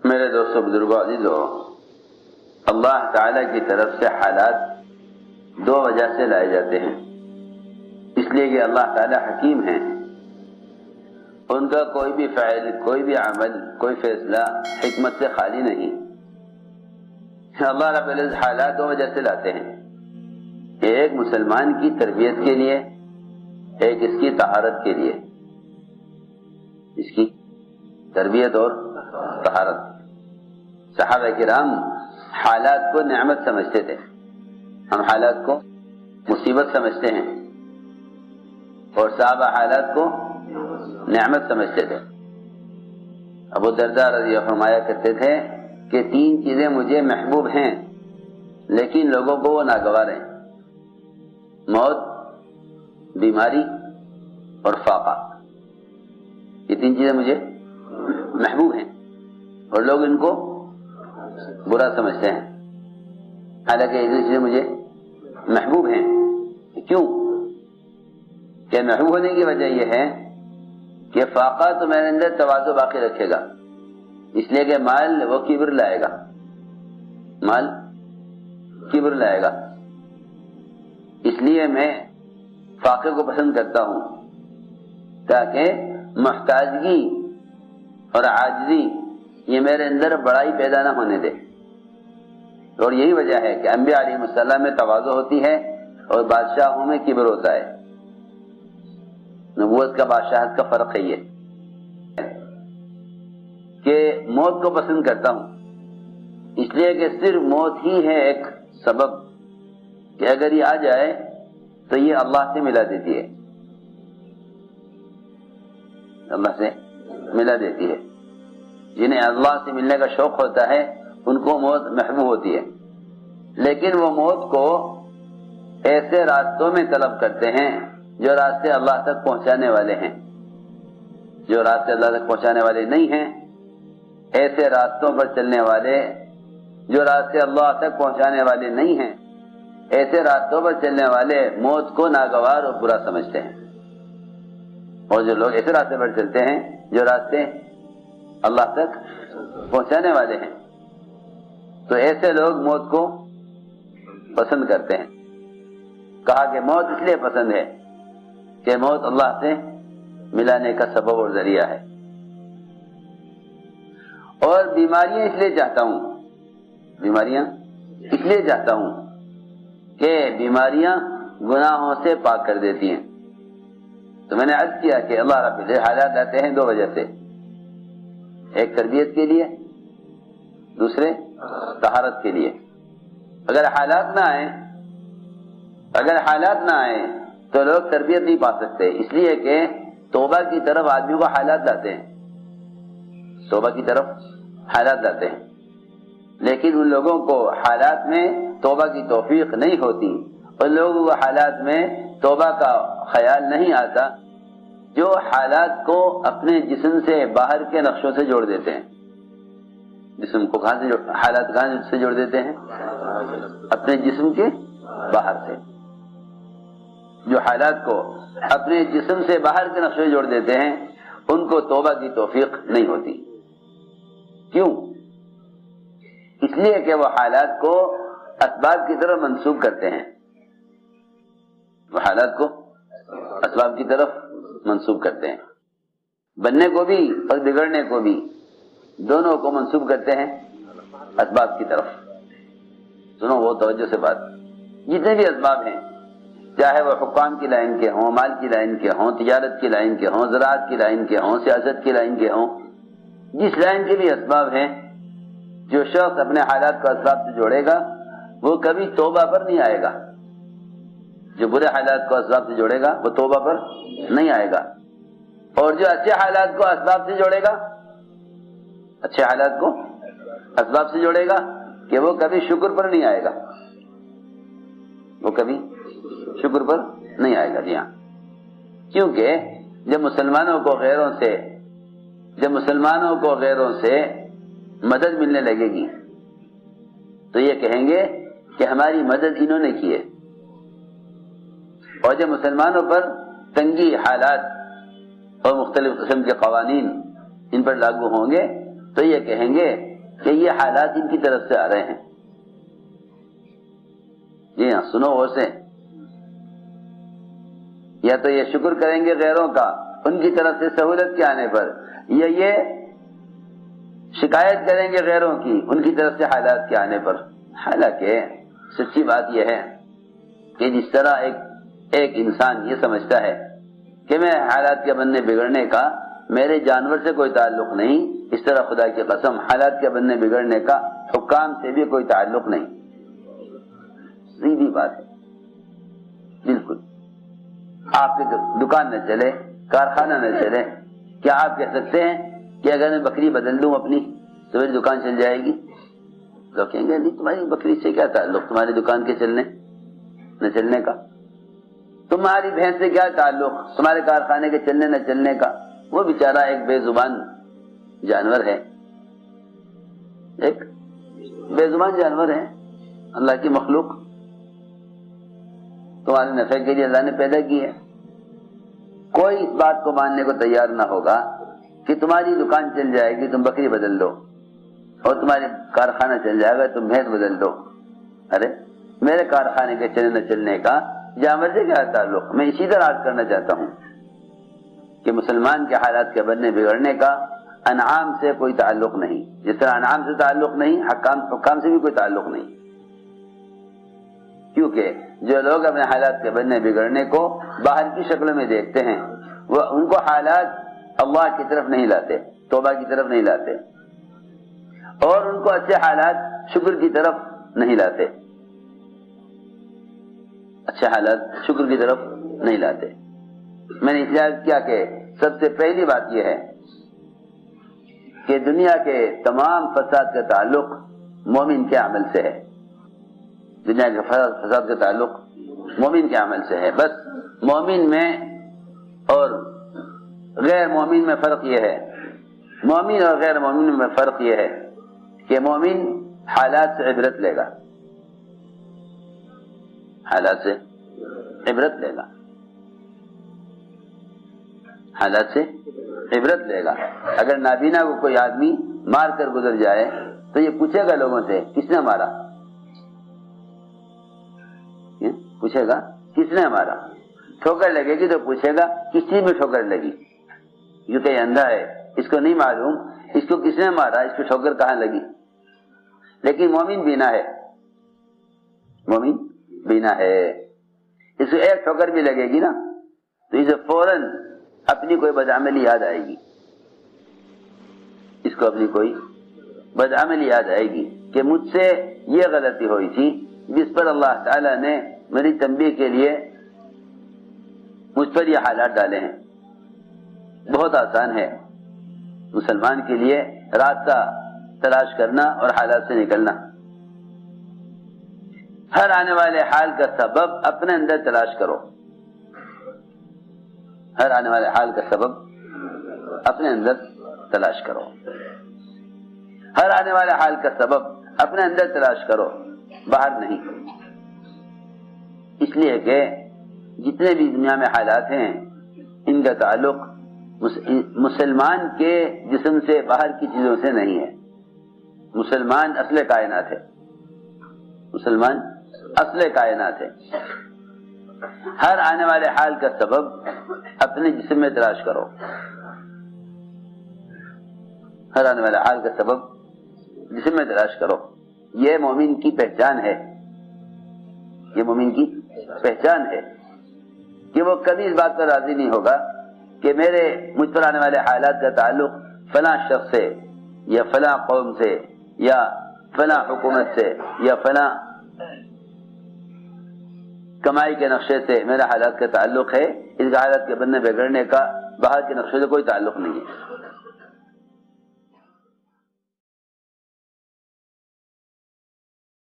میرے دوستوں بزرگوں عزیزوں، اللہ تعالیٰ کی طرف سے حالات دو وجہ سے لائے جاتے ہیں، اس لیے کہ اللہ تعالیٰ حکیم ہیں، ان کا کوئی بھی فعل، کوئی بھی عمل، کوئی فیصلہ حکمت سے خالی نہیں۔ اللہ رب العزت حالات دو وجہ سے لاتے ہیں، ایک مسلمان کی تربیت کے لیے، ایک اس کی طہارت کے لیے، اس کی تربیت اور طہارت۔ صحابہ کرام حالات کو نعمت سمجھتے تھے، ہم حالات کو مصیبت سمجھتے ہیں، اور صحابہ حالات کو نعمت سمجھتے تھے۔ ابو درداء رضی اللہ عنہ فرمایا کرتے تھے کہ تین چیزیں مجھے محبوب ہیں لیکن لوگوں کو وہ ناگوار ہیں: موت، بیماری اور فاقہ۔ یہ تین چیزیں مجھے محبوب ہیں اور لوگ ان کو برا سمجھتے ہیں، حالانکہ یہ چیزیں مجھے محبوب ہیں۔ کیوں؟ کہ محبوب ہونے کی وجہ یہ ہے کہ فاقہ تو میرے اندر تواضع باقی رکھے گا، اس لیے کہ مال وہ کبر لائے گا، مال کبر لائے گا، اس لیے میں فاقے کو پسند کرتا ہوں تاکہ محتاجگی اور عاجزی یہ میرے اندر بڑائی پیدا نہ ہونے دے۔ اور یہی وجہ ہے کہ انبیاء علیہ السلام میں تواضع ہوتی ہے اور بادشاہوں میں کبر ہوتا ہے۔ نبوت کا بادشاہت کا فرق ہے یہ کہ موت کو پسند کرتا ہوں، اس لیے کہ صرف موت ہی ہے ایک سبب کہ اگر یہ آ جائے تو یہ اللہ سے ملا دیتی ہے، اللہ سے ملا دیتی ہے۔ جنہیں اللہ سے ملنے کا شوق ہوتا ہے ان کو موت محبوب ہوتی ہے، لیکن وہ موت کو ایسے راستوں میں طلب کرتے ہیں جو راستے اللہ تک پہنچانے والے ہیں۔ جو راستے اللہ تک پہنچانے والے نہیں ہیں، ایسے راستوں پر چلنے والے، جو راستے اللہ تک پہنچانے والے نہیں ہیں، ایسے راستوں پر چلنے والے موت کو ناگوار اور برا سمجھتے ہیں۔ اور جو لوگ ایسے راستے پر چلتے ہیں جو راستے اللہ تک پہنچانے والے ہیں، تو ایسے لوگ موت کو پسند کرتے ہیں۔ کہا کہ موت اس لیے پسند ہے کہ موت اللہ سے ملانے کا سبب اور ذریعہ ہے۔ اور بیماریاں اس لیے چاہتا ہوں، بیماریاں اس لیے چاہتا ہوں کہ بیماریاں گناہوں سے پاک کر دیتی ہیں۔ تو میں نے عرض کیا کہ اللہ رب العزت حالات آتے ہیں دو وجہ سے، ایک تربیت کے لیے، دوسرے طہارت کے لیے۔ اگر حالات نہ آئیں تو لوگ تربیت نہیں پا سکتے، اس لیے کہ توبہ کی طرف آدمی کو حالات لاتے ہیں، توبہ کی طرف حالات لاتے ہیں، لیکن ان لوگوں کو حالات میں توبہ کی توفیق نہیں ہوتی، ان لوگوں کو حالات میں توبہ کا خیال نہیں آتا جو حالات کو اپنے جسم سے باہر کے نقشوں سے جوڑ دیتے ہیں۔ جسم کو حالات کہاں سے جوڑ دیتے ہیں؟ اپنے جسم کے باہر سے۔ جو حالات کو اپنے جسم سے باہر کے نقشے جوڑ دیتے ہیں ان کو توبہ کی توفیق نہیں ہوتی۔ کیوں؟ اس لیے کہ وہ حالات کو اسباب کی طرف منسوب کرتے ہیں، وہ حالات کو اسباب کی طرف منسوب کرتے ہیں، بننے کو بھی اور بگڑنے کو بھی دونوں کو منسوب کرتے ہیں اسباب کی طرف۔ سنو وہ توجہ سے بات، جتنے بھی اسباب ہیں، چاہے وہ حکام کی لائن کے ہوں، مال کی لائن کے ہوں، تجارت کی لائن کے ہوں، زراعت کی لائن کے ہوں، سیاست کی لائن کے ہوں، جس لائن کے بھی اسباب ہیں، جو شخص اپنے حالات کو اسباب سے جوڑے گا وہ کبھی توبہ پر نہیں آئے گا۔ جو برے حالات کو اسباب سے جوڑے گا وہ توبہ پر نہیں آئے گا، اور جو اچھے حالات کو اسباب سے جوڑے گا، اچھے حالات کو اسباب سے جوڑے گا کہ وہ کبھی شکر پر نہیں آئے گا، وہ کبھی شکر پر نہیں آئے گا۔ جی ہاں، کیونکہ جب مسلمانوں کو غیروں سے مدد ملنے لگے گی تو یہ کہیں گے کہ ہماری مدد انہوں نے کی ہے، اور جب مسلمانوں پر تنگی حالات اور مختلف قسم کے قوانین ان پر لاگو ہوں گے تو یہ کہیں گے کہ یہ حالات ان کی طرف سے آ رہے ہیں. جی ہاں، سنو اسے، یا تو یہ شکر کریں گے غیروں کا ان کی طرف سے سہولت کے آنے پر، یا یہ شکایت کریں گے غیروں کی ان کی طرف سے حالات کے آنے پر. حالانکہ سچی بات یہ ہے کہ جس طرح ایک انسان یہ سمجھتا ہے کہ میں حالات کے بننے بگڑنے کا میرے جانور سے کوئی تعلق نہیں، اس طرح خدا کی قسم حالات کے بننے بگڑنے کا حکام سے بھی کوئی تعلق نہیں. سیدھی بات ہے بالکل. آپ کی دکان نہ چلے، کارخانہ نہ چلے، کیا آپ کہہ سکتے ہیں کہ اگر میں بکری بدل دوں اپنی تو میری دکان چل جائے گی؟ لوگ کہیں گے نہیں، تمہاری بکری سے کیا تعلق تمہاری دکان کے چلنے نہ چلنے کا؟ تمہاری بھینس سے کیا تعلق تمہارے کارخانے کے چلنے نہ چلنے کا؟ وہ بیچارہ ایک بے زبان جانور ہے، ایک بے زبان جانور ہے، اللہ کی مخلوق تمہارے نفع کے لیے اللہ نے پیدا کی ہے. کوئی اس بات کو ماننے کو تیار نہ ہوگا کہ تمہاری دکان چل جائے گی تم بکری بدل دو، اور تمہارے کارخانہ چل جائے گا تم بھینس بدل دو. ارے میرے کارخانے کے چلنے نہ چلنے کا جانور سے کیا تعلق؟ میں اسی طرح عرض کرنا چاہتا ہوں کہ مسلمان کے حالات کے بننے بگڑنے کا انعام سے کوئی تعلق نہیں، جس طرح انعام سے تعلق نہیں حکام سے بھی کوئی تعلق نہیں. کیونکہ جو لوگ اپنے حالات کے بننے بگڑنے کو باہر کی شکل میں دیکھتے ہیں وہ ان کو حالات اللہ کی طرف نہیں لاتے، توبہ کی طرف نہیں لاتے، اور ان کو اچھے حالات شکر کی طرف نہیں لاتے، اچھے حالات شکر کی طرف نہیں لاتے. میں نے احتجاج کیا کہ سب سے پہلی بات یہ ہے کہ دنیا کے تمام فساد کا تعلق مومن کے عمل سے ہے. دنیا کے فساد کا تعلق مومن کے عمل سے ہے. بس مومن میں اور غیر مومن میں فرق یہ ہے، مومن اور غیر مومن میں فرق یہ ہے کہ مومن حالات سے عبرت لے گا، حالات سے عبرت لے گا، حالات سے عبرت لے گا. اگر نابینا کو کوئی آدمی مار کر گزر جائے تو یہ پوچھے گا لوگوں سے کس نے مارا، پوچھے گا کس نے مارا. ٹھوکر لگے گی تو پوچھے گا کس چیز میں ٹھوکر لگی، کیونکہ یہ اندھا ہے اس کو نہیں معلوم اس کو کس نے مارا، اس کو ٹھوکر کہاں لگی. لیکن مومن بینا ہے، مومن بینا ہے، اس کو ایک ٹھوکر بھی لگے گی نا تو اسے فوراً اپنی کوئی بدعملی یاد آئے گی، اس کو اپنی کوئی بدعملی یاد آئے گی کہ مجھ سے یہ غلطی ہوئی تھی جس پر اللہ تعالیٰ نے میری تنبیہ کے لیے مجھ پر یہ حالات ڈالے ہیں. بہت آسان ہے مسلمان کے لیے راستہ تلاش کرنا اور حالات سے نکلنا. ہر آنے والے حال کا سبب اپنے اندر تلاش کرو، ہر آنے والے حال کا سبب اپنے اندر تلاش کرو، ہر آنے والے حال کا سبب اپنے اندر تلاش کرو، باہر نہیں. اس لیے کہ جتنے بھی دنیا میں حالات ہیں ان کا تعلق مسلمان کے جسم سے باہر کی چیزوں سے نہیں ہے. مسلمان اصل کائنات ہے، مسلمان اصل کائنات ہے. ہر آنے والے حال کا سبب اپنے جسم میں تلاش کرو، ہر آنے والے حال کا سبب جسم میں تلاش کرو. یہ مومن کی پہچان ہے، یہ مومن کی پہچان ہے کہ وہ کبھی اس بات پر راضی نہیں ہوگا کہ مجھ پر آنے والے حالات کا تعلق فلاں شخص سے یا فلاں قوم سے یا فلاں حکومت سے یا فلاں کمائی کے نقشے سے میرا حالات کا تعلق ہے. اس کا حالات کے بننے بگڑنے کا باہر کے نقشے سے کوئی تعلق نہیں ہے.